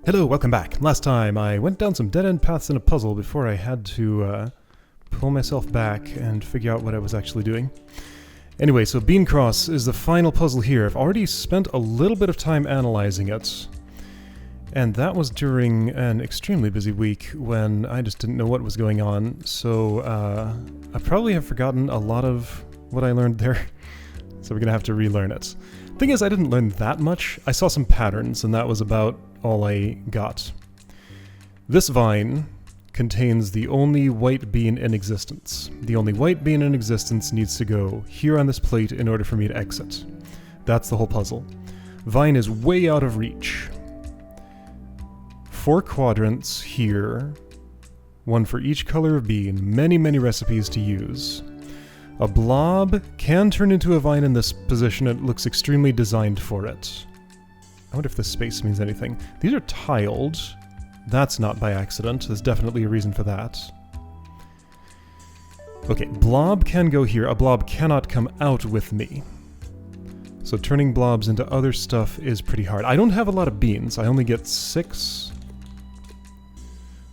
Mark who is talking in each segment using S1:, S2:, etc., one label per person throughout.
S1: Hello, welcome back. Last time I went down some dead-end paths in a puzzle before I had to pull myself back and figure out what I was actually doing. Anyway, so Bean Cross is the final puzzle here. I've already spent a little bit of time analyzing it, and that was during an extremely busy week when I just didn't know what was going on, so I probably have forgotten a lot of what I learned there, so we're gonna have to relearn it. Thing is, I didn't learn that much. I saw some patterns, and that was about all I got. This vine contains the only white bean in existence. The only white bean in existence needs to go here on this plate in order for me to exit. That's the whole puzzle. Vine is way out of reach. 4 quadrants here, one for each color of bean, many, many recipes to use. A blob can turn into a vine in this position. It looks extremely designed for it. I wonder if this space means anything. These are tiled. That's not by accident. There's definitely a reason for that. Okay, blob can go here. A blob cannot come out with me. So turning blobs into other stuff is pretty hard. I don't have a lot of beans. I only get 6.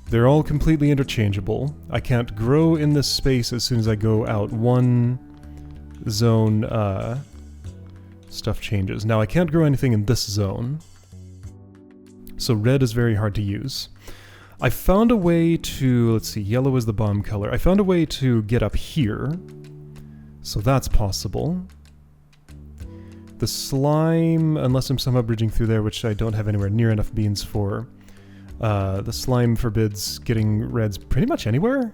S1: They're all completely interchangeable. I can't grow in this space as soon as I go out. One zone, stuff changes. Now I can't grow anything in this zone, so red is very hard to use. I found a way to, let's see, yellow is the bomb color. I found a way to get up here, so that's possible. The slime, unless I'm somehow bridging through there, which I don't have anywhere near enough beans for, the slime forbids getting reds pretty much anywhere.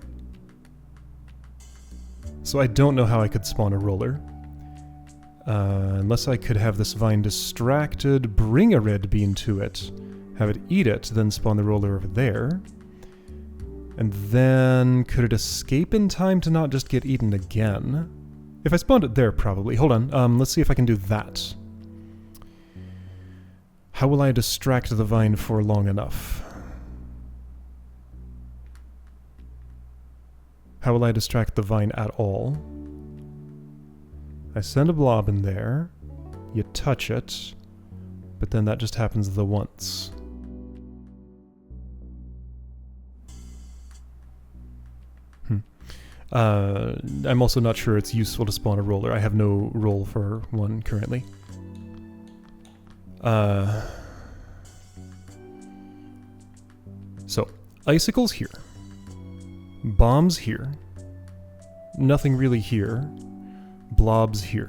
S1: So I don't know how I could spawn a roller. Unless I could have this vine distracted, bring a red bean to it, have it eat it, then spawn the roller over there. And then could it escape in time to not just get eaten again? If I spawned it there, probably. Hold on, let's see if I can do that. How will I distract the vine for long enough? How will I distract the vine at all? I send a blob in there, you touch it, but then that just happens the once. I'm also not sure it's useful to spawn a roller. I have no roll for one currently. So, icicles here. Bombs here. Nothing really here. Blobs here.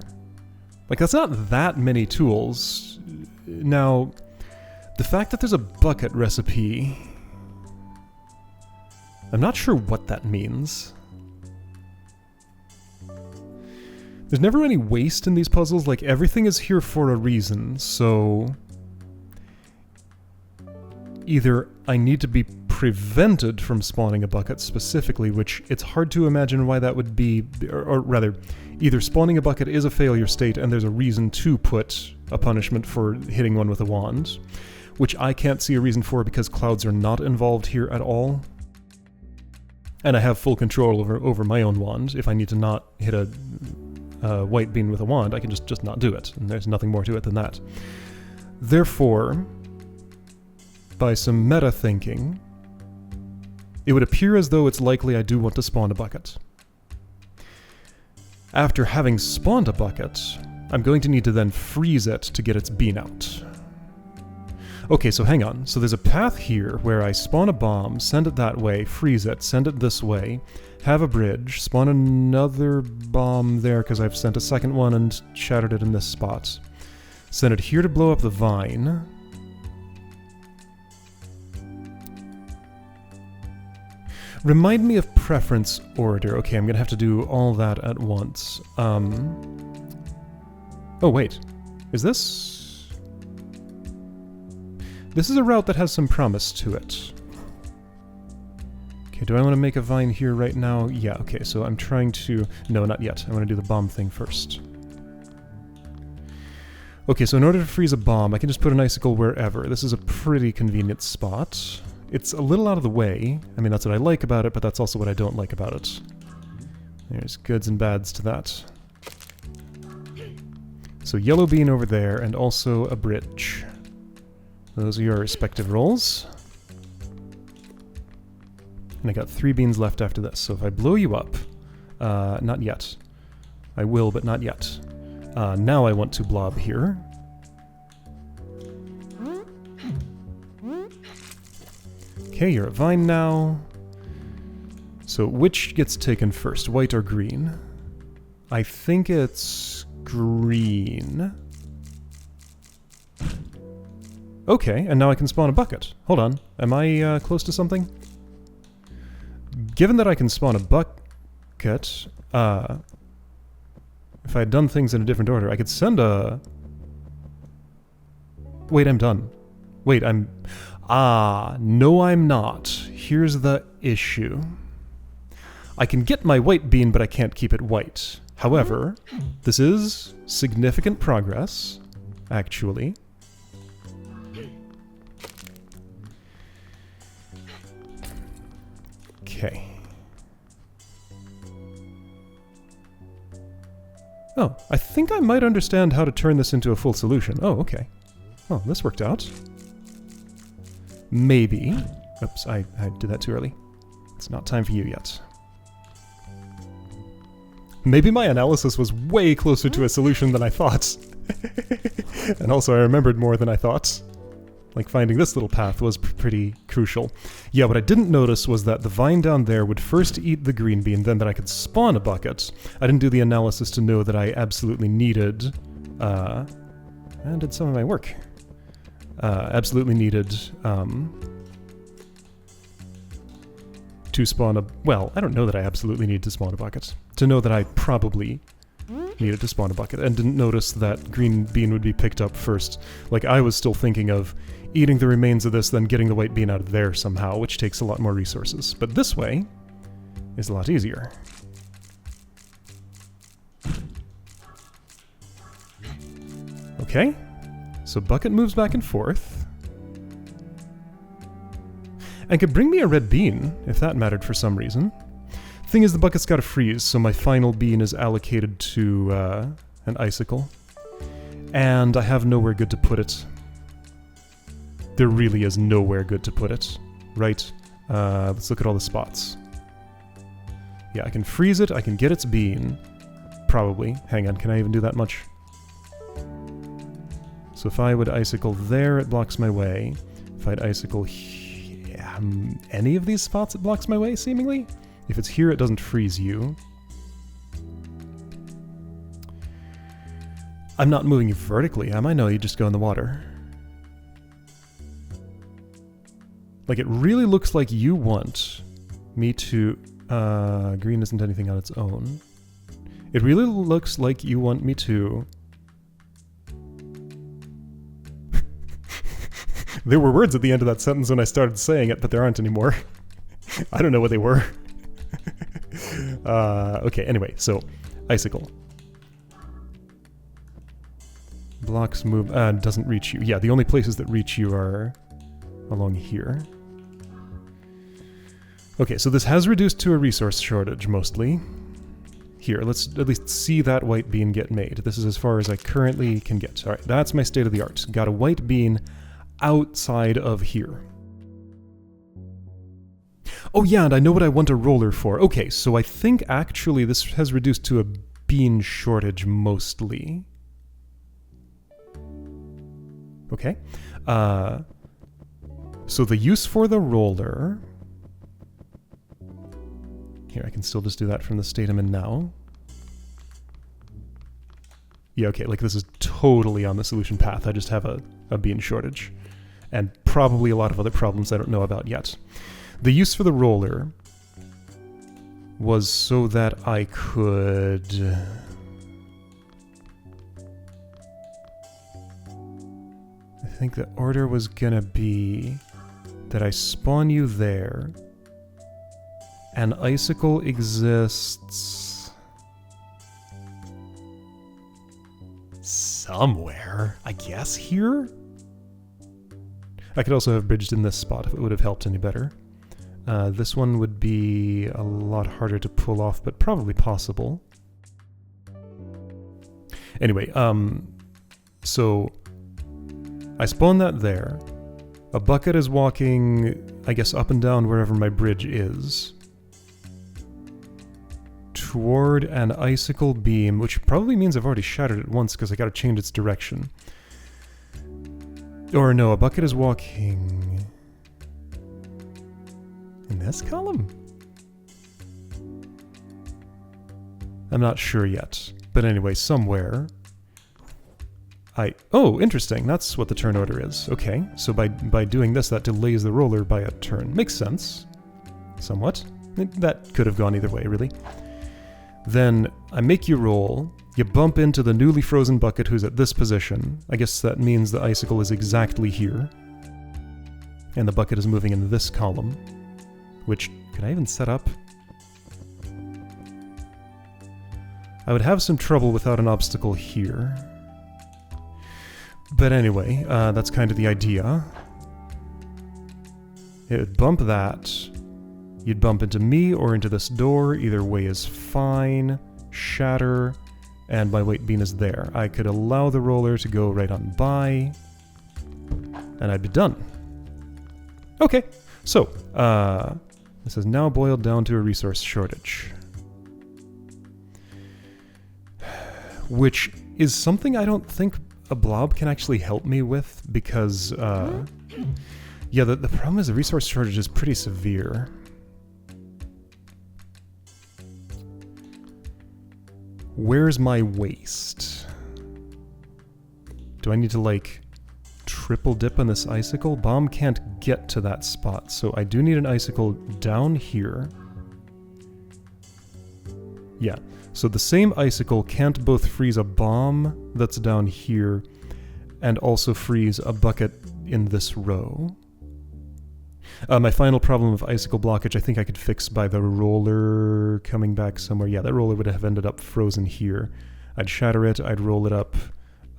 S1: Like, that's not that many tools. Now, the fact that there's a bucket recipe, I'm not sure what that means. There's never any waste in these puzzles. Like, everything is here for a reason, so either I need to be prevented from spawning a bucket specifically, which it's hard to imagine why that would be, or rather, either spawning a bucket is a failure state and there's a reason to put a punishment for hitting one with a wand, which I can't see a reason for because clouds are not involved here at all. And I have full control over my own wand. If I need to not hit a white bean with a wand, I can just not do it, and there's nothing more to it than that. Therefore, by some meta thinking, it would appear as though it's likely I do want to spawn a bucket. After having spawned a bucket, I'm going to need to then freeze it to get its bean out. Okay, so hang on. So there's a path here where I spawn a bomb, send it that way, freeze it, send it this way, have a bridge, spawn another bomb there because I've sent a second one and shattered it in this spot. Send it here to blow up the vine. Remind me of preference order. Okay, I'm gonna have to do all that at once. Oh wait, is this? This is a route that has some promise to it. Okay, do I want to make a vine here right now? Yeah, okay, so I'm trying to... No, not yet. I want to do the bomb thing first. Okay, so in order to freeze a bomb, I can just put an icicle wherever. This is a pretty convenient spot. It's a little out of the way. I mean, that's what I like about it, but that's also what I don't like about it. There's goods and bads to that. So yellow bean over there, and also a bridge. Those are your respective rolls. And I got 3 beans left after this. So if I blow you up... not yet. I will, but not yet. Now I want to blob here. Okay, you're a vine now. So which gets taken first, white or green? I think it's green. Okay, and now I can spawn a bucket. Hold on, am I close to something? Given that I can spawn a bucket, if I had done things in a different order, I could send a... Wait, I'm done. Wait, I'm... no I'm not. Here's the issue. I can get my white bean, but I can't keep it white. However, this is significant progress, actually. Okay. Oh, I think I might understand how to turn this into a full solution. Oh, okay. Oh, this worked out. Maybe. Oops, I did that too early. It's not time for you yet. Maybe my analysis was way closer to a solution than I thought. And also I remembered more than I thought. Like finding this little path was pretty crucial. Yeah, what I didn't notice was that the vine down there would first eat the green bean, then that I could spawn a bucket. I didn't do the analysis to know that I absolutely needed... and did some of my work. Absolutely needed... to spawn a... Well, I don't know that I absolutely needed to spawn a bucket. To know that I probably needed to spawn a bucket, and didn't notice that green bean would be picked up first. Like, I was still thinking of eating the remains of this, then getting the white bean out of there somehow, which takes a lot more resources. But this way is a lot easier. Okay, so bucket moves back and forth. And could bring me a red bean, if that mattered for some reason. Thing is, the bucket's gotta freeze, so my final bean is allocated to an icicle. And I have nowhere good to put it. There really is nowhere good to put it. Right? Let's look at all the spots. Yeah, I can freeze it, I can get its bean. Probably. Hang on, can I even do that much? So if I would icicle there, it blocks my way. If I'd icicle any of these spots, it blocks my way, seemingly? If it's here, it doesn't freeze you. I'm not moving you vertically, am I? No, you just go in the water. Like, it really looks like you want me to... green isn't anything on its own. It really looks like you want me to... There were words at the end of that sentence when I started saying it, but there aren't anymore. I don't know what they were. Okay, anyway, so, icicle. Blocks move, doesn't reach you. Yeah, the only places that reach you are along here. Okay, so this has reduced to a resource shortage, mostly. Here, let's at least see that white bean get made. This is as far as I currently can get. Alright, that's my state of the art. Got a white bean outside of here. Oh yeah, and I know what I want a roller for. Okay, so I think actually this has reduced to a bean shortage mostly. Okay. So the use for the roller... Here, I can still just do that from the state I'm in now. Yeah, okay, like this is totally on the solution path. I just have a bean shortage. And probably a lot of other problems I don't know about yet. The use for the roller was so that I could... I think the order was gonna be that I spawn you there. An icicle exists... somewhere, I guess here? I could also have bridged in this spot if it would have helped any better. This one would be a lot harder to pull off, but probably possible. Anyway, so I spawned that there. A bucket is walking, I guess, up and down wherever my bridge is. Toward an icicle beam, which probably means I've already shattered it once because I gotta change its direction. Or no, a bucket is walking... in this column? I'm not sure yet. But anyway, somewhere... Oh, interesting. That's what the turn order is. Okay, so by doing this, that delays the roller by a turn. Makes sense. Somewhat. That could have gone either way, really. Then I make you roll. You bump into the newly frozen bucket who's at this position. I guess that means the icicle is exactly here. And the bucket is moving in this column. Which, can I even set up? I would have some trouble without an obstacle here. But anyway, that's kind of the idea. It would bump that. You'd bump into me or into this door. Either way is fine. Shatter. And my weight beam is there. I could allow the roller to go right on by. And I'd be done. Okay, so, this has now boiled down to a resource shortage. Which is something I don't think a blob can actually help me with, because, yeah, the problem is the resource shortage is pretty severe. Where's my waste? Do I need to, like, triple dip on this icicle? Bomb can't get to that spot, so I do need an icicle down here. Yeah, so the same icicle can't both freeze a bomb that's down here and also freeze a bucket in this row. My final problem of icicle blockage I think I could fix by the roller coming back somewhere. Yeah, that roller would have ended up frozen here. I'd shatter it, I'd roll it up.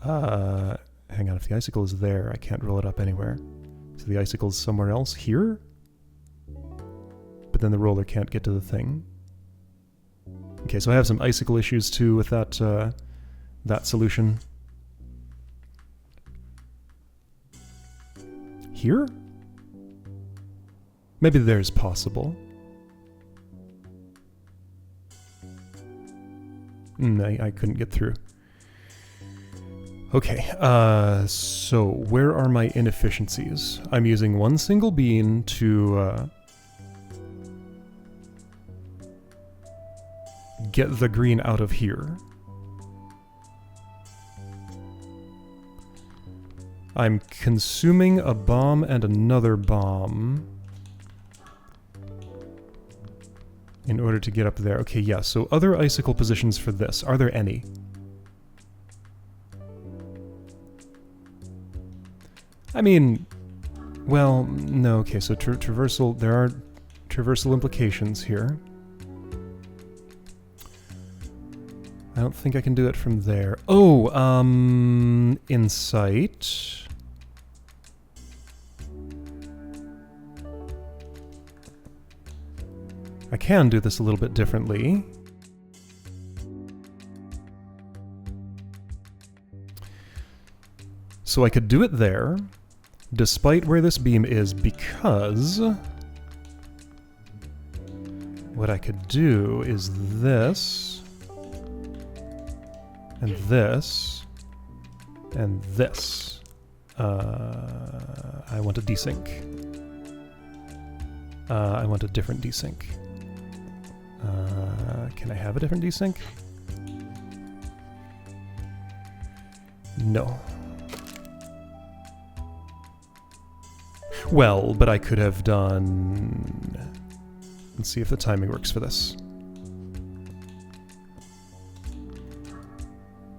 S1: Hang on, if the icicle is there, I can't roll it up anywhere. So the icicle's somewhere else? Here? But then the roller can't get to the thing. Okay, so I have some icicle issues too with that, that solution. Here? Maybe there's possible. I couldn't get through. Okay, so where are my inefficiencies? I'm using one single bean to get the green out of here. I'm consuming a bomb and another bomb in order to get up there. Okay, yeah, so other icicle positions for this. Are there any? I mean, well, no, okay, so traversal, there are traversal implications here. I don't think I can do it from there. Oh, insight. I can do this a little bit differently. So I could do it there, despite where this beam is, because what I could do is this, and this, and this. I want a desync. I want a different desync. Can I have a different desync? No. Well, but I could have done... Let's see if the timing works for this.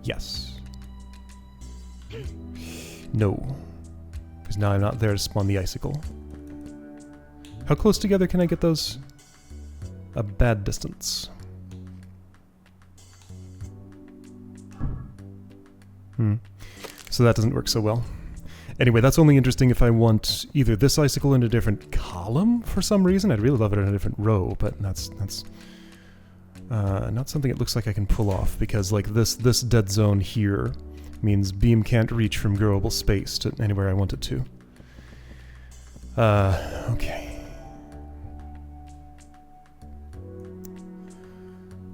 S1: Yes. No. Because now I'm not there to spawn the icicle. How close together can I get those? A bad distance. So that doesn't work so well. Anyway, that's only interesting if I want either this icicle in a different column for some reason. I'd really love it in a different row, but that's not something it looks like I can pull off, because like this dead zone here means beam can't reach from growable space to anywhere I want it to. Okay.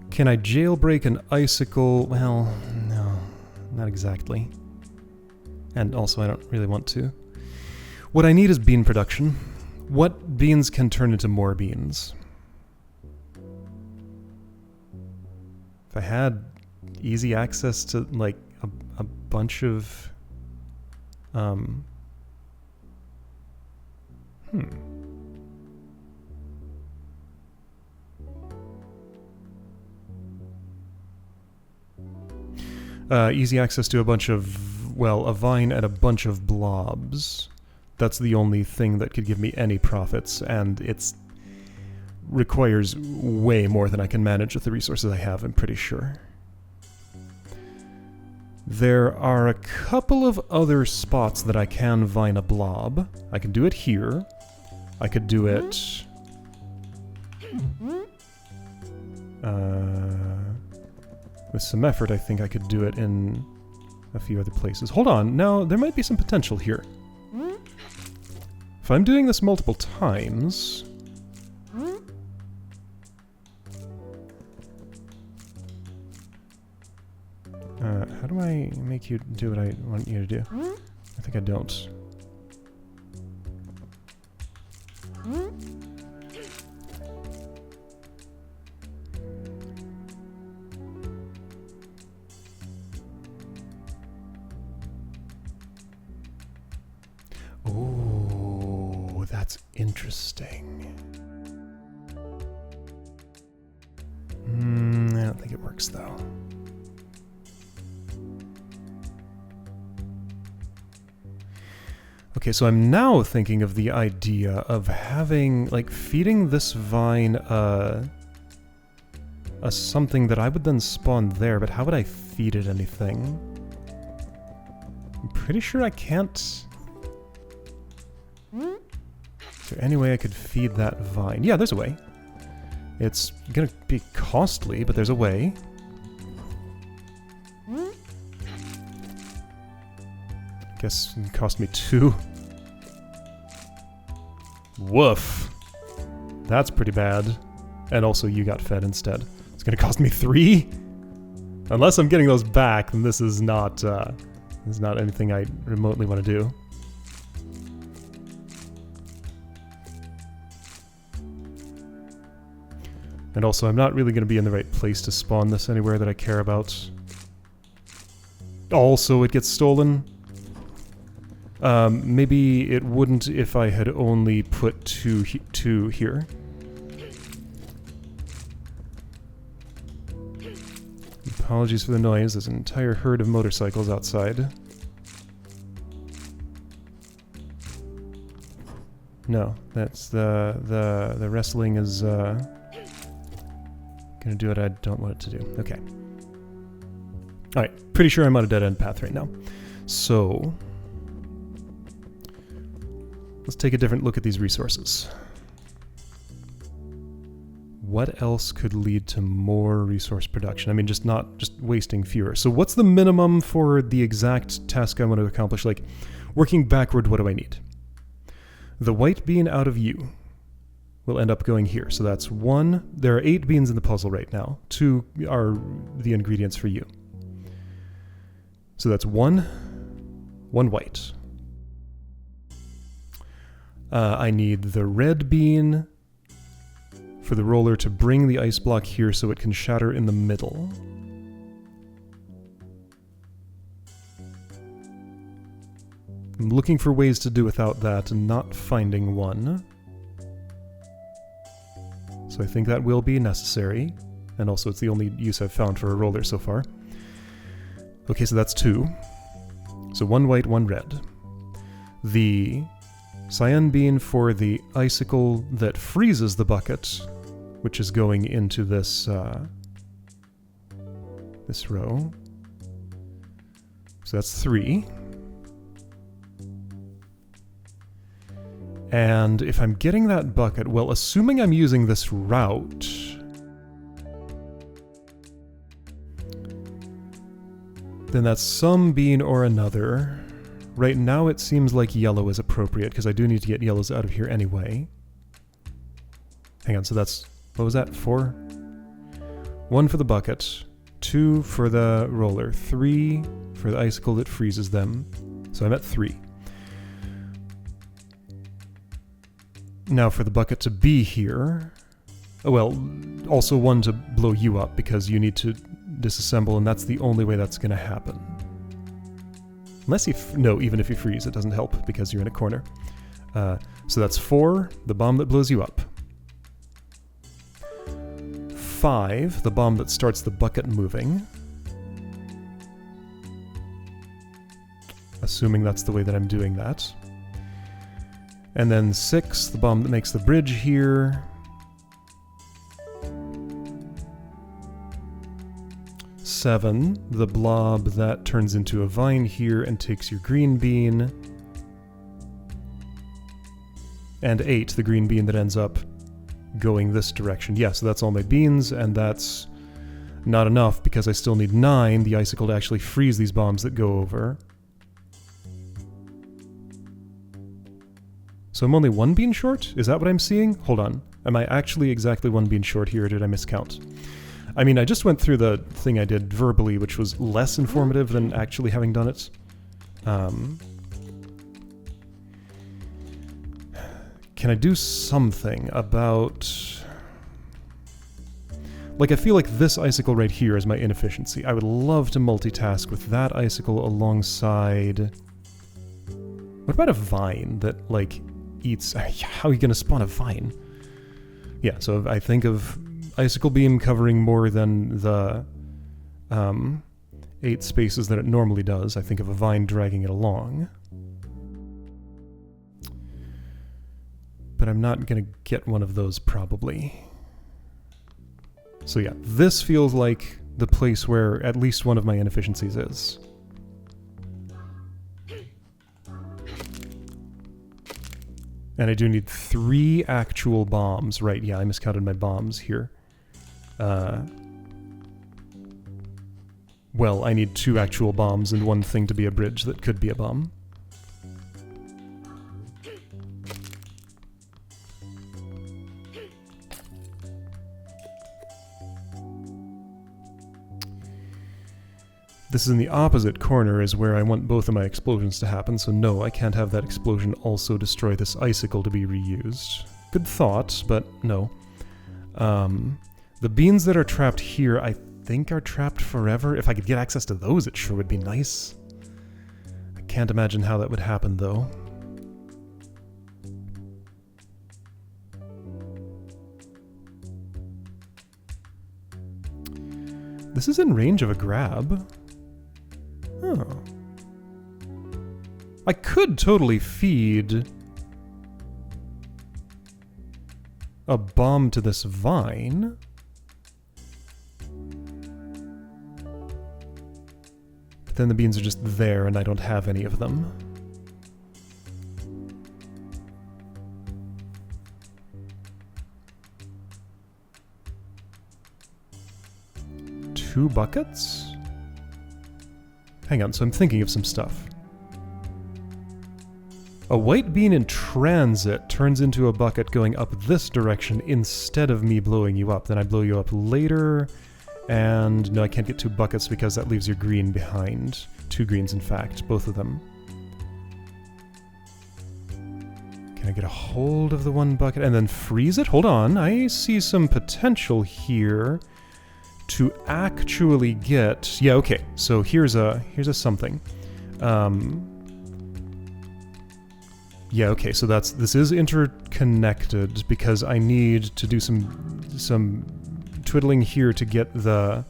S1: Can I jailbreak an icicle? Well, no, not exactly. And also, I don't really want to. What I need is bean production. What beans can turn into more beans? If I had easy access to, like, a bunch of... easy access to a bunch of, well, a vine and a bunch of blobs. That's the only thing that could give me any profits, and it's requires way more than I can manage with the resources I have, I'm pretty sure. There are a couple of other spots that I can vine a blob. I can do it here. I could do it... with some effort, I think I could do it in a few other places. Hold on, now there might be some potential here. If I'm doing this multiple times... how do I make you do what I want you to do? I think I don't. Oh, that's interesting. I don't think it works though. Okay, so I'm now thinking of the idea of having, like, feeding this vine a something that I would then spawn there, but how would I feed it anything? I'm pretty sure I can't... Is there any way I could feed that vine? Yeah, there's a way. It's gonna be costly, but there's a way. Guess it cost me 2. Woof. That's pretty bad. And also you got fed instead. It's gonna cost me 3? Unless I'm getting those back, then this is not anything I remotely want to do. And also, I'm not really going to be in the right place to spawn this anywhere that I care about. Also, it gets stolen. Maybe it wouldn't if I had only put two here. Apologies for the noise. There's an entire herd of motorcycles outside. No, that's the wrestling is gonna do what I don't want it to do. Okay. Alright, pretty sure I'm on a dead-end path right now. So let's take a different look at these resources. What else could lead to more resource production? I mean, just wasting fewer. So what's the minimum for the exact task I want to accomplish? Like, working backward, what do I need? The white bean out of U will end up going here. So that's 1. There are 8 beans in the puzzle right now. 2 are the ingredients for U. So that's 1 white. I need the red bean for the roller to bring the ice block here so it can shatter in the middle. I'm looking for ways to do without that and not finding one. So I think that will be necessary. And also it's the only use I've found for a roller so far. Okay, so that's 2. So 1 white, 1 red. The cyan bean for the icicle that freezes the bucket, which is going into this this row. So that's 3. And if I'm getting that bucket, well, assuming I'm using this route, then that's some bean or another. Right now it seems like yellow is appropriate, because I do need to get yellows out of here anyway. Hang on, so that's... what was that? 4? 1 for the bucket, 2 for the roller, 3 for the icicle that freezes them. So I'm at 3. Now for the bucket to be here... oh, well, also 1 to blow you up, because you need to disassemble, and that's the only way that's going to happen. Unless you... no, even if you freeze, it doesn't help, because you're in a corner. So that's 4, the bomb that blows you up. 5, the bomb that starts the bucket moving. Assuming that's the way that I'm doing that. And then 6, the bomb that makes the bridge here. 7, the blob that turns into a vine here and takes your green bean. And 8, the green bean that ends up going this direction. Yeah, so that's all my beans, and that's not enough because I still need 9, the icicle, to actually freeze these bombs that go over. So I'm only 1 bean short? Is that what I'm seeing? Hold on. Am I actually exactly 1 bean short here, or did I miscount? I mean, I just went through the thing I did verbally, which was less informative than actually having done it. Can I do something about... like, I feel like this icicle right here is my inefficiency. I would love to multitask with that icicle alongside... what about a vine that, like, eats... how are you going to spawn a vine? Yeah, so I think of icicle beam covering more than the 8 spaces that it normally does. I think of a vine dragging it along. But I'm not going to get one of those, probably. So yeah, this feels like the place where at least one of my inefficiencies is. And I do need 3 actual bombs. Right, yeah, I miscounted my bombs here. Well, I need 2 actual bombs and 1 thing to be a bridge that could be a bomb. This is in the opposite corner is where I want both of my explosions to happen, so no, I can't have that explosion also destroy this icicle to be reused. Good thought, but no. The beans that are trapped here, I think are trapped forever. If I could get access to those, it sure would be nice. I can't imagine how that would happen, though. This is in range of a grab. Oh. I could totally feed a bomb to this vine. But then the beans are just there and I don't have any of them. Two buckets? Hang on, so I'm thinking of some stuff. A white bean in transit turns into a bucket going up this direction instead of me blowing you up. Then I blow you up later, and no, I can't get 2 buckets because that leaves your green behind. 2 greens, in fact, both of them. Can I get a hold of the 1 bucket and then freeze it? Hold on, I see some potential here to actually get... yeah, okay, so here's a something. Yeah, okay, so this is interconnected because I need to do some twiddling here to get the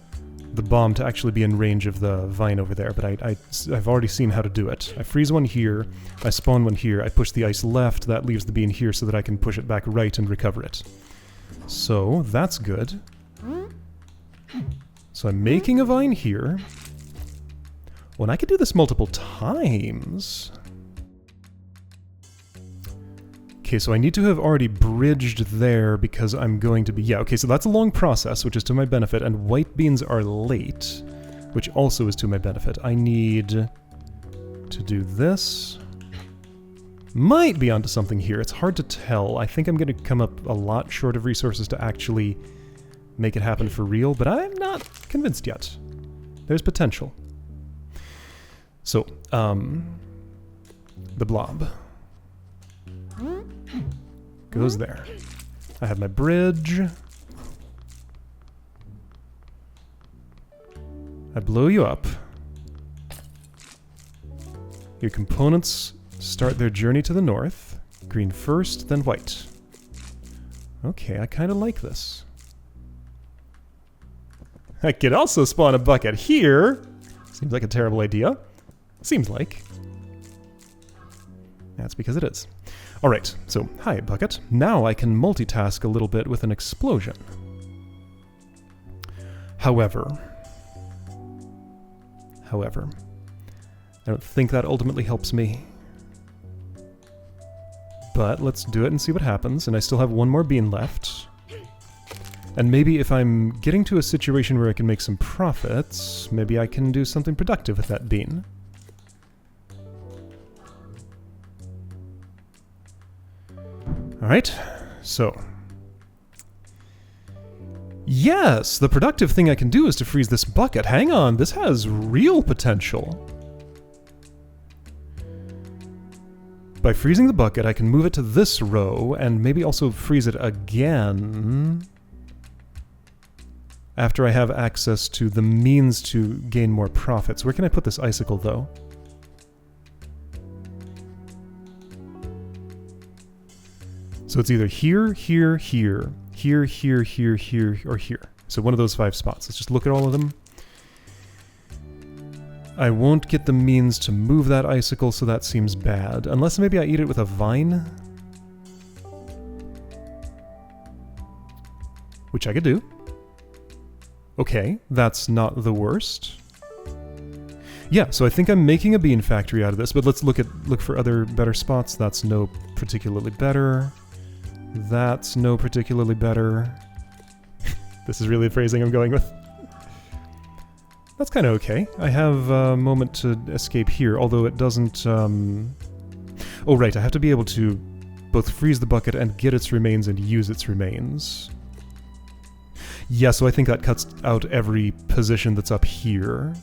S1: bomb to actually be in range of the vine over there, but I've already seen how to do it. I freeze one here, I spawn one here, I push the ice left, that leaves the bean here so that I can push it back right and recover it. So, that's good. So I'm making a vine here. Well, and I could do this multiple times. Okay, so I need to have already bridged there because I'm going to be... yeah, okay, so that's a long process, which is to my benefit, and white beans are late, which also is to my benefit. I need to do this. Might be onto something here. It's hard to tell. I think I'm going to come up a lot short of resources to actually make it happen for real, but I'm not convinced yet. There's potential. So, the blob goes there. I have my bridge. I blow you up. Your components start their journey to the north. Green first, then white. Okay, I kind of like this. I could also spawn a bucket here. Seems like a terrible idea. Seems like. That's because it is. Alright, so, hi, bucket. Now I can multitask a little bit with an explosion. However, I don't think that ultimately helps me. But let's do it and see what happens, and I still have one more bean left. And maybe if I'm getting to a situation where I can make some profits, maybe I can do something productive with that bean. Alright, so... Yes, the productive thing I can do is to freeze this bucket. Hang on, this has real potential. By freezing the bucket, I can move it to this row, and maybe also freeze it again after I have access to the means to gain more profits. Where can I put this icicle, though? So it's either here, here, here, here, here, here, here, or here. So one of those 5 spots. Let's just look at all of them. I won't get the means to move that icicle, so that seems bad. Unless maybe I eat it with a vine? Which I could do. Okay, that's not the worst. Yeah, so I think I'm making a bean factory out of this, but let's look for other better spots. That's no particularly better. That's no particularly better. This is really the phrasing I'm going with. That's kind of okay. I have a moment to escape here, although it doesn't... Oh right, I have to be able to both freeze the bucket and get its remains and use its remains. Yeah, so I think that cuts out every position that's up here.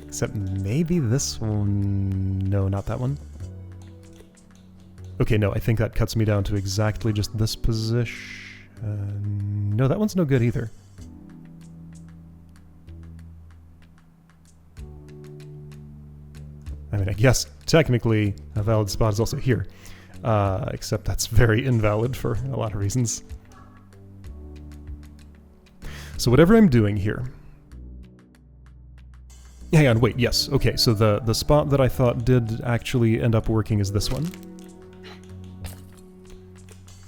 S1: Except maybe this one... No, not that one. Okay, no, I think that cuts me down to exactly just this position. No, that one's no good either. I mean, I guess technically a valid spot is also here. Except that's very invalid for a lot of reasons. So whatever I'm doing here... Hang on, wait, yes, okay, so the spot that I thought did actually end up working is this one.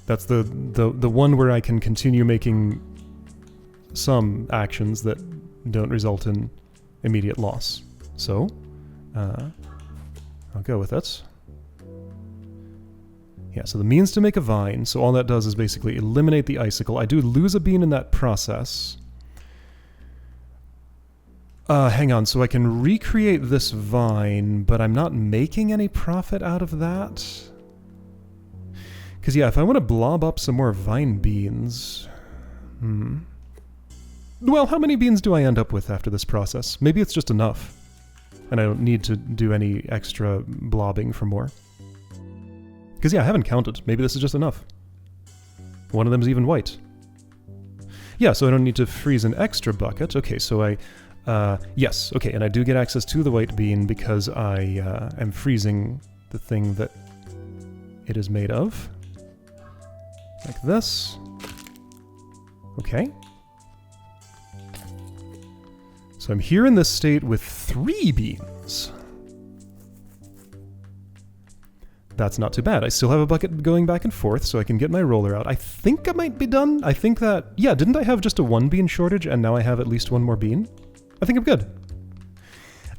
S1: That's the one where I can continue making some actions that don't result in immediate loss. So, I'll go with it. Yeah, so the means to make a vine, so all that does is basically eliminate the icicle. I do lose a bean in that process. Hang on, so I can recreate this vine, but I'm not making any profit out of that? Because yeah, if I want to blob up some more vine beans... Well, how many beans do I end up with after this process? Maybe it's just enough. And I don't need to do any extra blobbing for more. Because yeah, I haven't counted. Maybe this is just enough. One of them is even white. Yeah, so I don't need to freeze an extra bucket. Okay, so I... yes, okay, and I do get access to the white bean because I am freezing the thing that it is made of. Like this. Okay. So I'm here in this state with 3 beans. That's not too bad. I still have a bucket going back and forth, so I can get my roller out. I think I might be done. I think that... Yeah, didn't I have just a 1 bean shortage, and now I have at least 1 more bean? I think I'm good.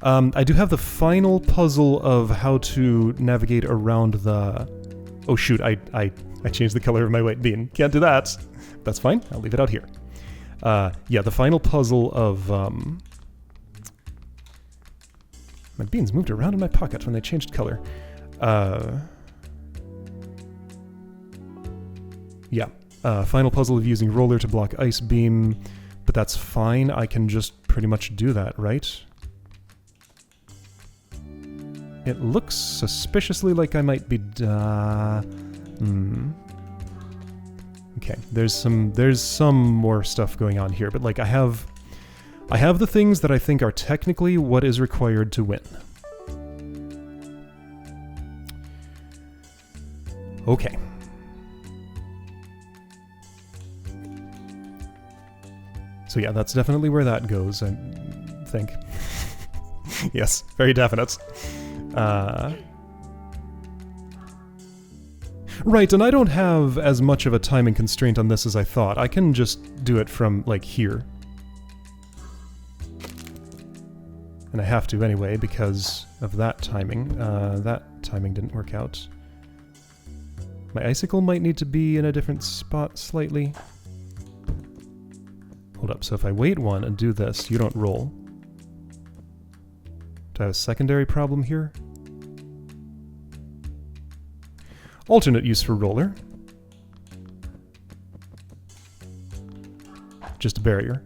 S1: I do have the final puzzle of how to navigate around the... Oh shoot, I changed the color of my white bean. Can't do that. That's fine. I'll leave it out here. Yeah, the final puzzle of... My beans moved around in my pocket when they changed color. Yeah. Final puzzle of using roller to block ice beam, but that's fine. I can just pretty much do that, right? It looks suspiciously like I might be... Okay, there's some more stuff going on here, but like I have the things that I think are technically what is required to win. Okay. So yeah, that's definitely where that goes, I think. Yes, very definite. Right, and I don't have as much of a timing constraint on this as I thought. I can just do it from, like, here. And I have to anyway, because of that timing. That timing didn't work out. My icicle might need to be in a different spot slightly. Hold up, so if I wait one and do this, you don't roll. Do I have a secondary problem here? Alternate use for roller. Just a barrier.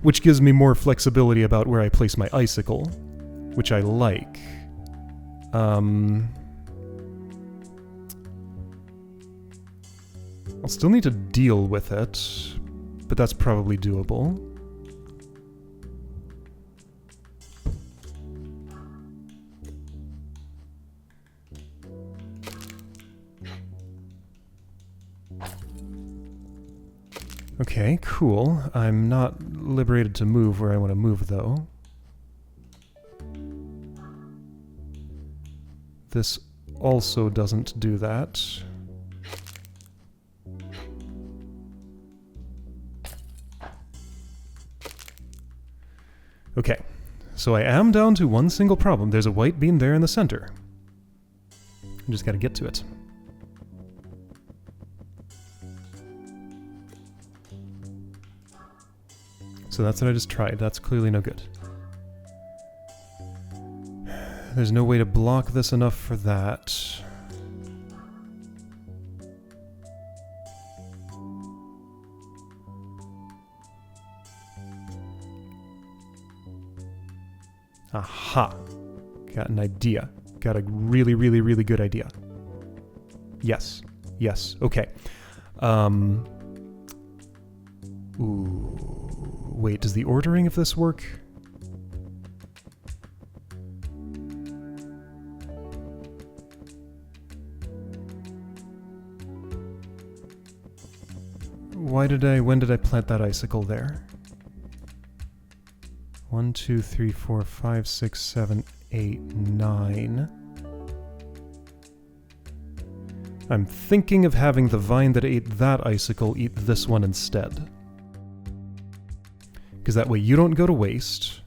S1: Which gives me more flexibility about where I place my icicle, which I like. I'll still need to deal with it, but that's probably doable. Okay, cool. I'm not liberated to move where I want to move, though. This also doesn't do that. Okay, so I am down to one single problem. There's a white bean there in the center. I just gotta get to it. So that's what I just tried. That's clearly no good. There's no way to block this enough for that. Aha! Got an idea. Got a really, really, really good idea. Yes. Yes. Okay. Ooh. Wait, does the ordering of this work? When did I plant that icicle there? 1, 2, 3, 4, 5, 6, 7, 8, 9. I'm thinking of having the vine that ate that icicle eat this one instead. Because that way you don't go to waste.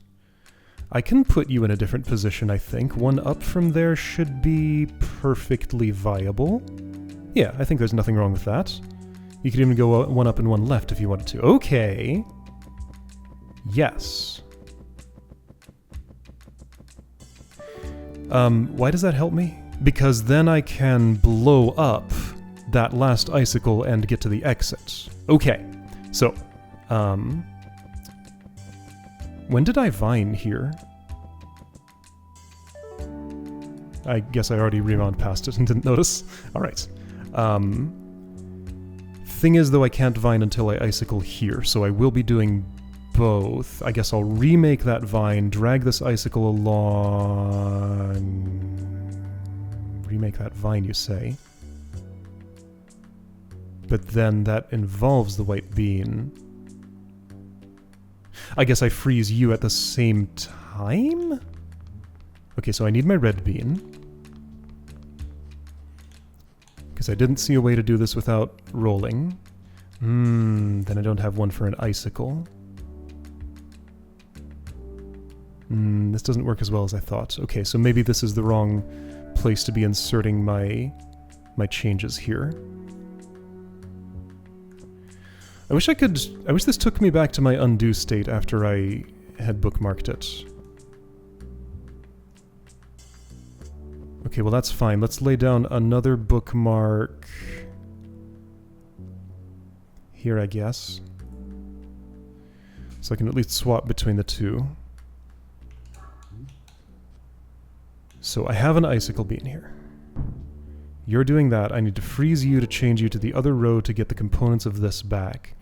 S1: I can put you in a different position, I think. One up from there should be perfectly viable. Yeah, I think there's nothing wrong with that. You could even go one up and one left if you wanted to. Okay. Yes. Why does that help me? Because then I can blow up that last icicle and get to the exit. Okay, so, when did I vine here? I guess I already rewound past it and didn't notice. Alright. Thing is, though, I can't vine until I icicle here, so I will be doing both. I guess I'll remake that vine, drag this icicle along... Remake that vine, you say? But then that involves the white bean. I guess I freeze you at the same time? Okay, so I need my red bean. Because I didn't see a way to do this without rolling. Then I don't have one for an icicle. This doesn't work as well as I thought. Okay, so maybe this is the wrong place to be inserting my changes here. I wish this took me back to my undo state after I had bookmarked it. Okay, well that's fine. Let's lay down another bookmark here, I guess. So I can at least swap between the two. So I have an icicle bean here. You're doing that. I need to freeze you to change you to the other row to get the components of this back.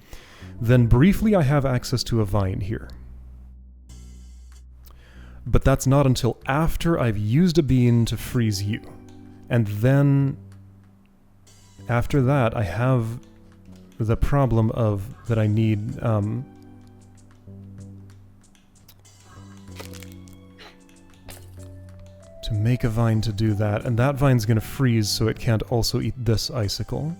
S1: Then briefly I have access to a vine here. But that's not until after I've used a bean to freeze you. And then after that I have the problem of that I need to make a vine to do that, and that vine's gonna freeze so it can't also eat this icicle.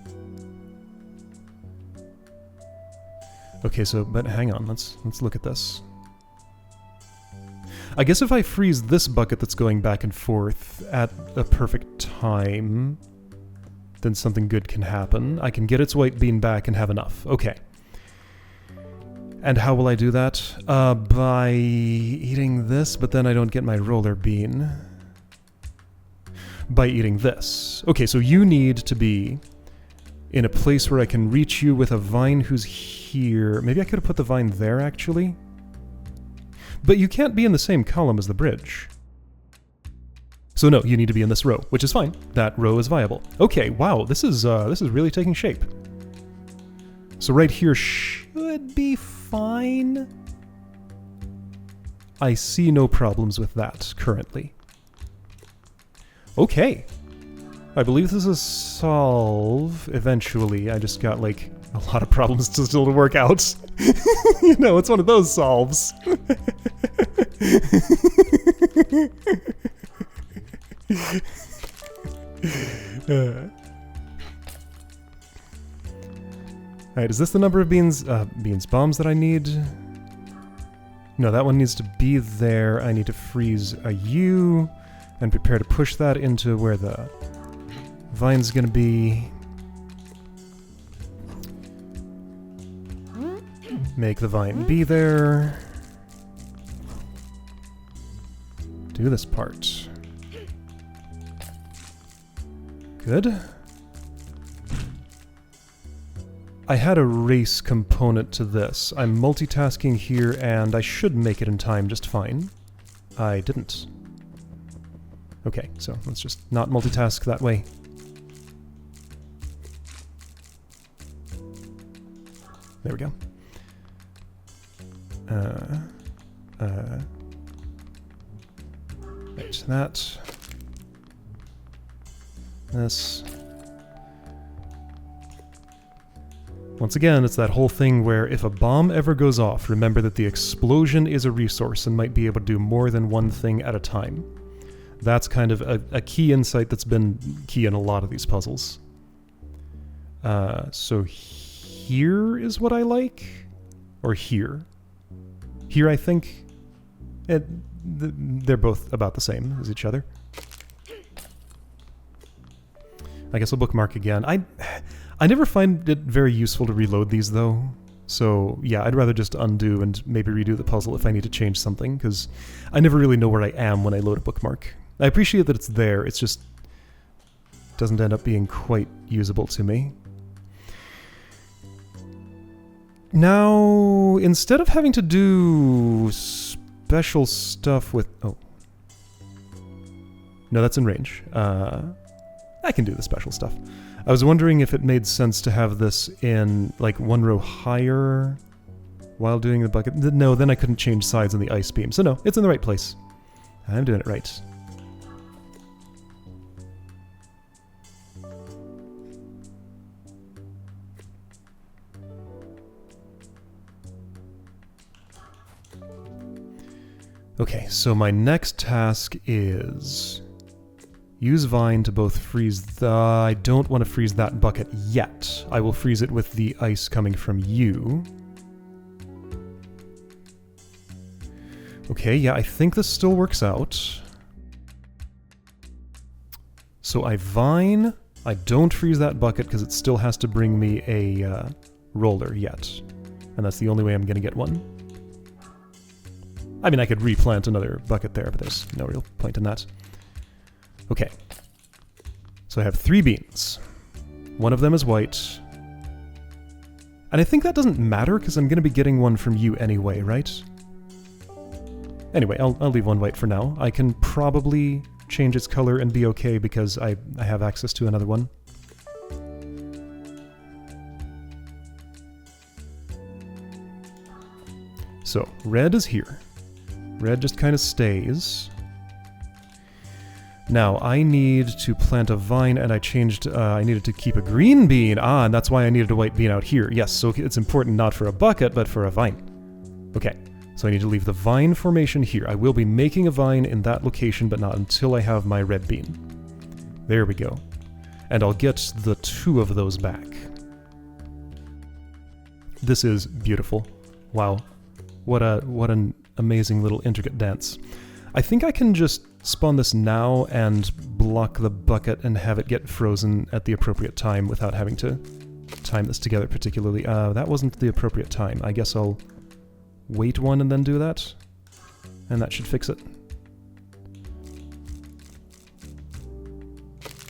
S1: Okay, so, but hang on, let's look at this. I guess if I freeze this bucket that's going back and forth at a perfect time, then something good can happen. I can get its white bean back and have enough. Okay. And how will I do that? By eating this, but then I don't get my roller bean. By eating this. Okay, so you need to be in a place where I can reach you with a vine who's here. Maybe I could have put the vine there, actually. But you can't be in the same column as the bridge. So no, you need to be in this row, which is fine. That row is viable. Okay, wow, this is really taking shape. So right here should be fine. I see no problems with that currently. Okay. I believe this is solve eventually. I just got like a lot of problems still to work out. You know, it's one of those solves. Alright, is this the number of bombs that I need? No, that one needs to be there. I need to freeze a U and prepare to push that into where the vine's gonna be. Make the vine be there. Do this part. Good. I had a race component to this. I'm multitasking here and I should make it in time just fine. I didn't. Okay, so let's just not multitask that way. There we go. Right, that. This. Once again, it's that whole thing where if a bomb ever goes off, remember that the explosion is a resource and might be able to do more than one thing at a time. That's kind of a key insight that's been key in a lot of these puzzles. So here is what I like? Or here? Here, I think they're both about the same as each other. I guess I'll bookmark again. I never find it very useful to reload these, though. So, yeah, I'd rather just undo and maybe redo the puzzle if I need to change something, because I never really know where I am when I load a bookmark. I appreciate that it's there, it's just doesn't end up being quite usable to me. Now, instead of having to do special stuff with... Oh. No, that's in range. I can do the special stuff. I was wondering if it made sense to have this in, like, one row higher while doing the bucket. No, then I couldn't change sides on the ice beam. So no, it's in the right place. I'm doing it right. Okay, so my next task is... use Vine to both freeze the... I don't want to freeze that bucket yet. I will freeze it with the ice coming from you. Okay, yeah, I think this still works out. So I Vine. I don't freeze that bucket because it still has to bring me a roller yet. And that's the only way I'm going to get one. I mean, I could replant another bucket there, but there's no real point in that. Okay. So I have 3 beans. One of them is white. And I think that doesn't matter, because I'm going to be getting one from you anyway, right? Anyway, I'll leave one white for now. I can probably change its color and be okay, because I have access to another one. So, red is here. Red just kind of stays. Now, I need to plant a vine, and I changed, I needed to keep a green bean. Ah, and that's why I needed a white bean out here. Yes, so it's important not for a bucket, but for a vine. Okay, so I need to leave the vine formation here. I will be making a vine in that location, but not until I have my red bean. There we go. And I'll get the 2 of those back. This is beautiful. Wow. What an amazing little intricate dance. I think I can just spawn this now and block the bucket and have it get frozen at the appropriate time without having to time this together particularly. That wasn't the appropriate time. I guess I'll wait one and then do that. And that should fix it.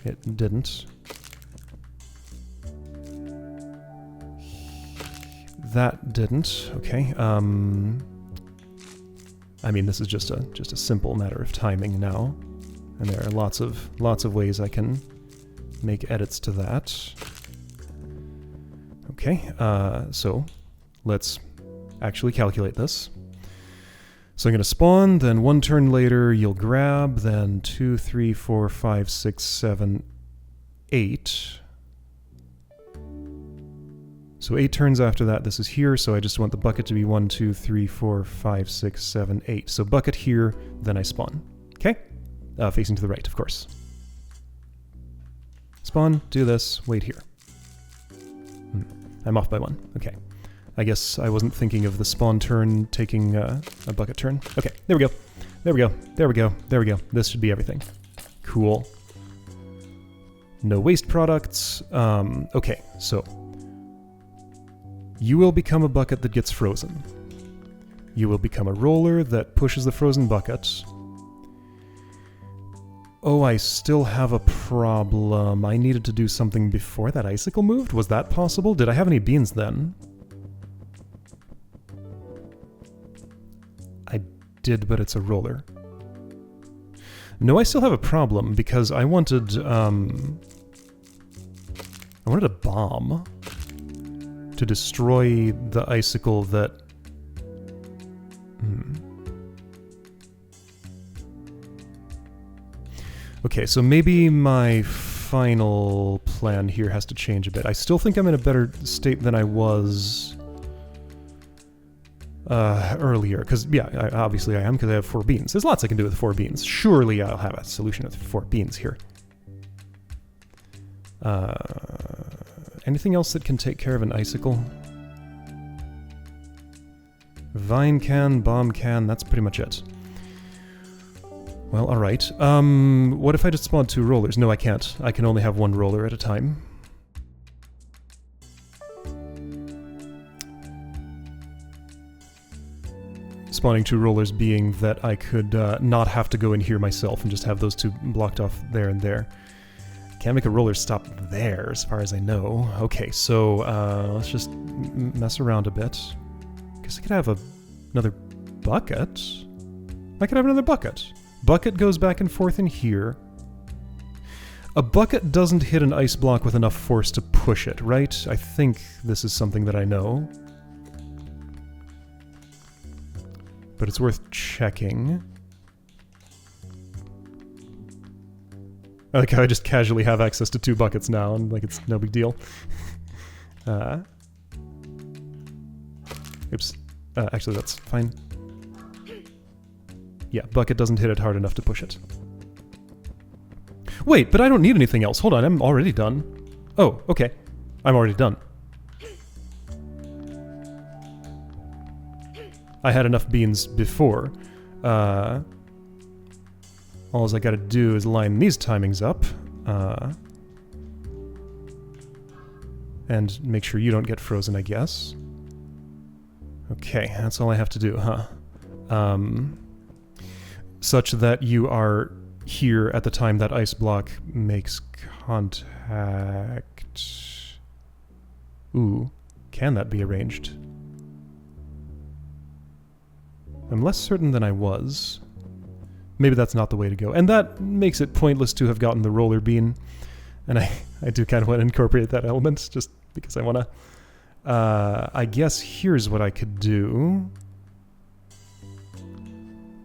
S1: It didn't. That didn't. Okay. I mean, this is just a simple matter of timing now, and there are lots of ways I can make edits to that. Okay. So let's actually calculate this. So I'm going to spawn, then 1 turn later you'll grab, then 2, 3, 4, 5, 6, 7, 8. So 8 turns after that, this is here, so I just want the bucket to be 1, 2, 3, 4, 5, 6, 7, 8. So bucket here, then I spawn. Okay? Facing to the right, of course. Spawn, do this, wait here. I'm off by 1. Okay. I guess I wasn't thinking of the spawn turn taking a bucket turn. Okay, there we go. There we go. There we go. There we go. This should be everything. Cool. No waste products. Okay, so you will become a bucket that gets frozen. You will become a roller that pushes the frozen bucket. Oh, I still have a problem. I needed to do something before that icicle moved? Was that possible? Did I have any beans then? I did, but it's a roller. No, I still have a problem because I wanted a bomb to destroy the icicle that... Okay, so maybe my final plan here has to change a bit. I still think I'm in a better state than I was earlier, because, yeah, obviously I am, because I have 4 beans. There's lots I can do with 4 beans. Surely I'll have a solution with 4 beans here. Anything else that can take care of an icicle? Vine can, bomb can, that's pretty much it. Well, alright. What if I just spawned 2 rollers? No, I can't. I can only have 1 roller at a time. Spawning 2 rollers being that I could not have to go in here myself and just have those 2 blocked off there and there. Can't make a roller stop there, as far as I know. Okay, so let's just mess around a bit. Guess I could have another bucket. I could have another bucket. Bucket goes back and forth in here. A bucket doesn't hit an ice block with enough force to push it, right? I think this is something that I know. But it's worth checking. I like how I just casually have access to 2 buckets now, and like it's no big deal. Oops. Actually, that's fine. Yeah, bucket doesn't hit it hard enough to push it. Wait, but I don't need anything else. Hold on, I'm already done. Oh, okay. I'm already done. I had enough beans before. All I gotta do is line these timings up. And make sure you don't get frozen, I guess. Okay, that's all I have to do, huh? such that you are here at the time that ice block makes contact. Ooh, can that be arranged? I'm less certain than I was. Maybe that's not the way to go. And that makes it pointless to have gotten the roller bean. And I do kind of want to incorporate that element, just because I want to. I guess here's what I could do.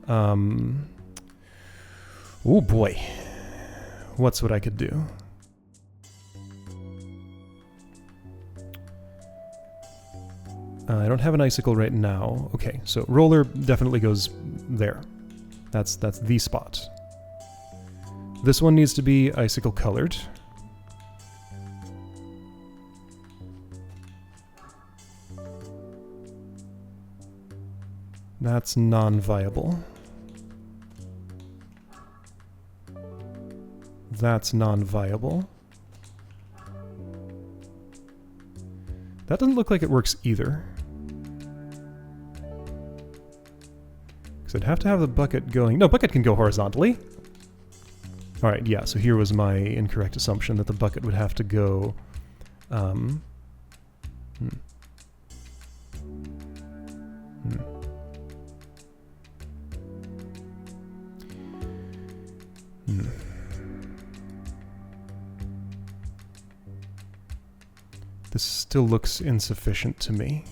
S1: Oh boy. What's what I could do? I don't have an icicle right now. Okay, so roller definitely goes there. That's the spot. This one needs to be icicle colored. That's non-viable. That's non-viable. That doesn't look like it works either. Because I'd have to have the bucket going... No, bucket can go horizontally. Alright, yeah, so here was my incorrect assumption that the bucket would have to go... This still looks insufficient to me.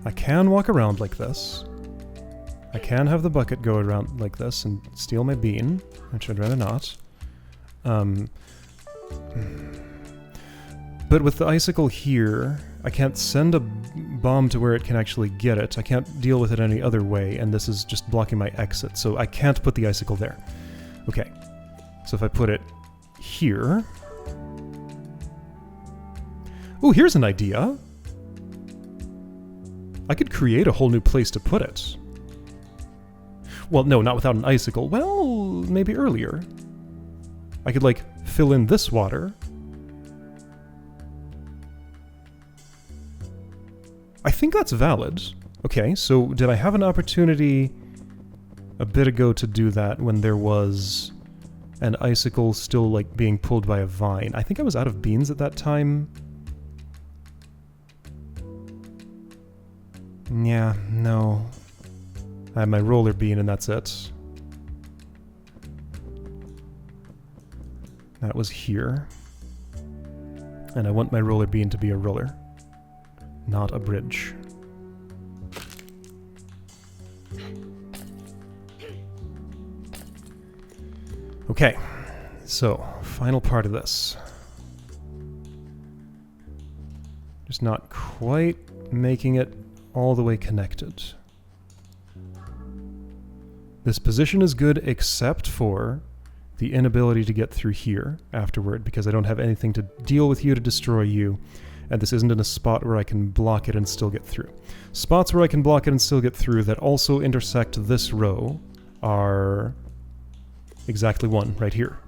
S1: I can walk around like this. I can have the bucket go around like this and steal my bean, which I'd rather not. But with the icicle here, I can't send a bomb to where it can actually get it. I can't deal with it any other way, and this is just blocking my exit, so I can't put the icicle there. Okay, so if I put it here... Ooh, here's an idea! I could create a whole new place to put it. Well, no, not without an icicle. Well, maybe earlier. I could, like, fill in this water. I think that's valid. Okay, so did I have an opportunity a bit ago to do that when there was an icicle still, like, being pulled by a vine? I think I was out of beans at that time. Yeah, no. I have my roller bean and that's it. That was here. And I want my roller bean to be a roller, not a bridge. Okay, so final part of this. Just not quite making it all the way connected. This position is good except for the inability to get through here afterward, because I don't have anything to deal with you to destroy you, and this isn't in a spot where I can block it and still get through. Spots where I can block it and still get through that also intersect this row are exactly one right here.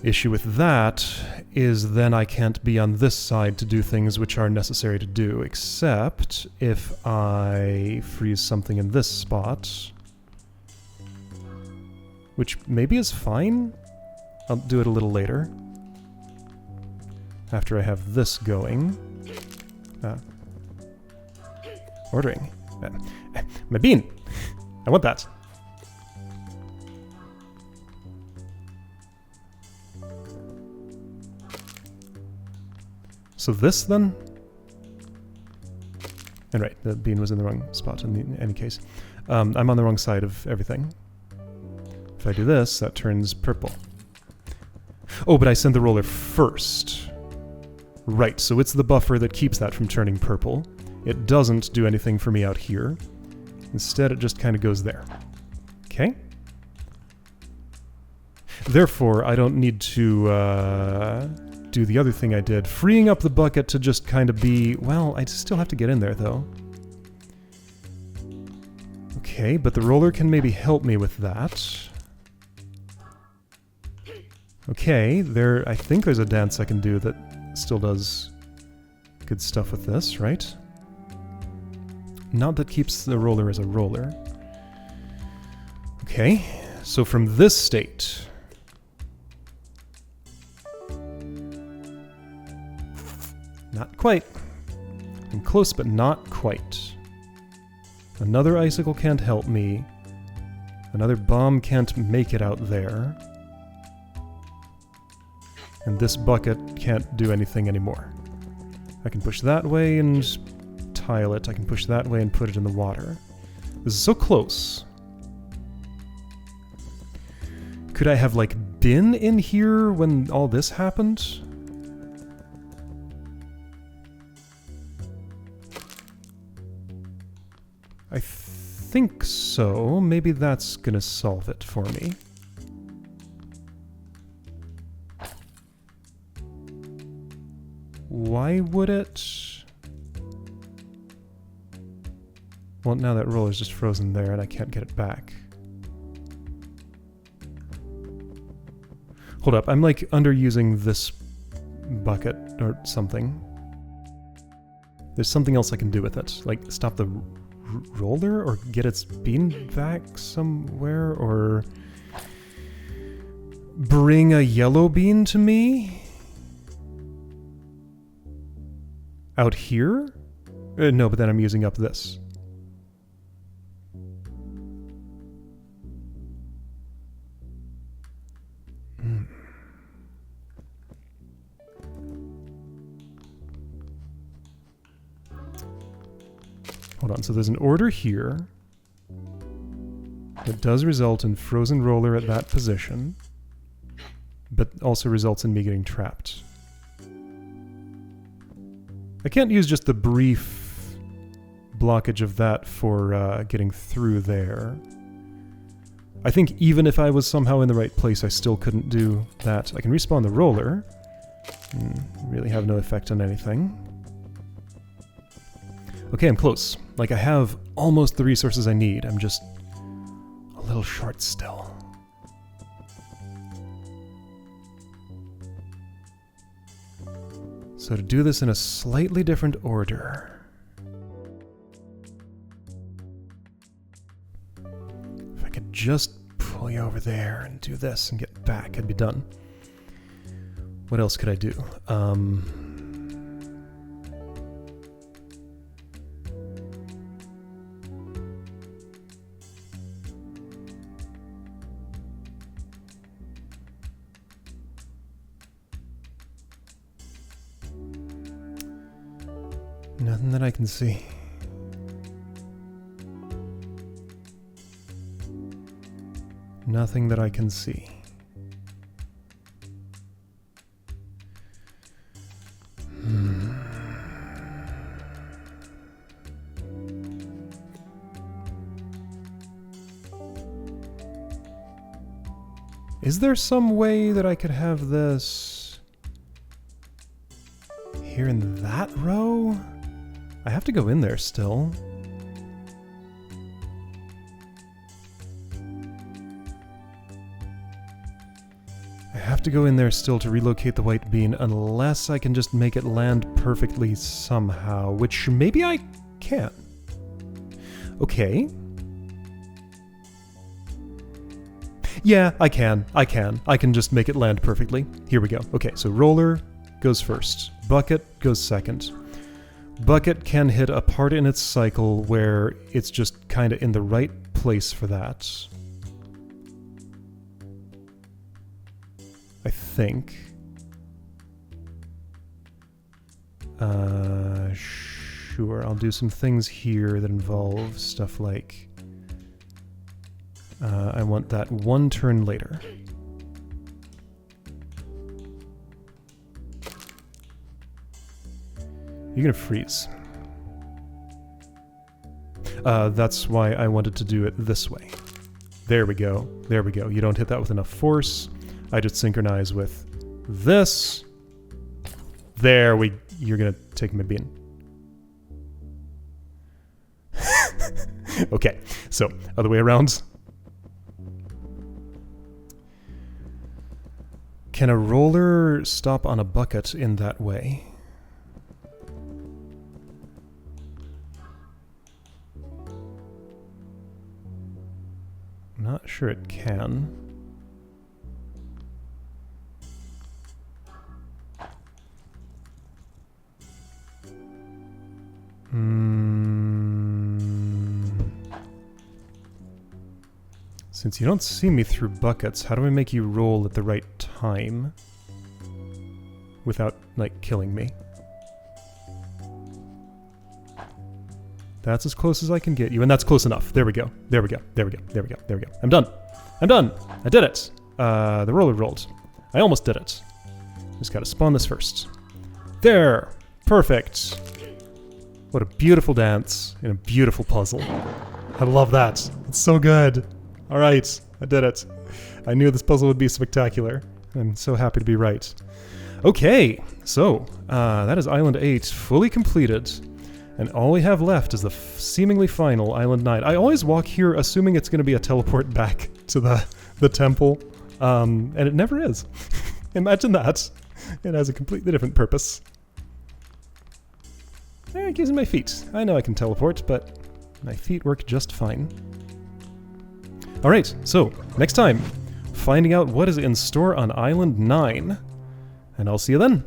S1: Issue with that is then I can't be on this side to do things which are necessary to do, except if I freeze something in this spot, which maybe is fine. I'll do it a little later, after I have this going. Ordering. My bean! I want that. So this, then? And right, the bean was in the wrong spot in any case. I'm on the wrong side of everything. If I do this, that turns purple. Oh, but I send the roller first. Right, so it's the buffer that keeps that from turning purple. It doesn't do anything for me out here. Instead, it just kind of goes there. Okay? Therefore, I don't need to do the other thing I did, freeing up the bucket to just kind of be... Well, I still have to get in there, though. Okay, but the roller can maybe help me with that. Okay, I think there's a dance I can do that still does good stuff with this, right? Not that keeps the roller as a roller. Okay, so from this state... Not quite. I'm close, but not quite. Another icicle can't help me. Another bomb can't make it out there. And this bucket can't do anything anymore. I can push that way and tile it. I can push that way and put it in the water. This is so close. Could I have, like, been in here when all this happened? I think so. Maybe that's gonna solve it for me. Why would it? Well, now that roller's just frozen there and I can't get it back. Hold up, I'm like underusing this bucket or something. There's something else I can do with it. Like stop the roller or get its bean back somewhere or bring a yellow bean to me? Out here? No, but then I'm using up this. Hold on, so there's an order here that does result in frozen roller at that position, but also results in me getting trapped. I can't use just the brief blockage of that for getting through there. I think even if I was somehow in the right place, I still couldn't do that. I can respawn the roller. Really have no effect on anything. Okay, I'm close. Like, I have almost the resources I need. I'm just a little short still. So to do this in a slightly different order... If I could just pull you over there and do this and get back, I'd be done. What else could I do? Nothing that I can see. Nothing that I can see. Is there some way that I could have this here in that row? I have to go in there still. I have to go in there still to relocate the white bean, unless I can just make it land perfectly somehow, which maybe I can. Okay. Yeah, I can. I can just make it land perfectly. Here we go. Okay, so roller goes first. Bucket goes second. Bucket can hit a part in its cycle where it's just kind of in the right place for that. I think. Sure, I'll do some things here that involve stuff like... I want that one turn later. You're gonna freeze. That's why I wanted to do it this way. There we go. There we go. You don't hit that with enough force. I just synchronize with this. There we... You're gonna take my bean. Okay, so, other way around. Can a roller stop on a bucket in that way? I'm not sure it can. Since you don't see me through buckets, how do I make you roll at the right time without, like, killing me? That's as close as I can get you, and that's close enough. There we go. There we go. There we go. There we go. There we go. I'm done. I'm done. I did it. The roller rolled. I almost did it. Just gotta spawn this first. There. Perfect. What a beautiful dance in a beautiful puzzle. I love that. It's so good. All right, I did it. I knew this puzzle would be spectacular. I'm so happy to be right. Okay, so that is Island 8 fully completed. And all we have left is the seemingly final Island 9. I always walk here assuming it's going to be a teleport back to the temple. And it never is. Imagine that. It has a completely different purpose. Using my feet. I know I can teleport, but my feet work just fine. Alright, so, next time, finding out what is in store on Island 9. And I'll see you then.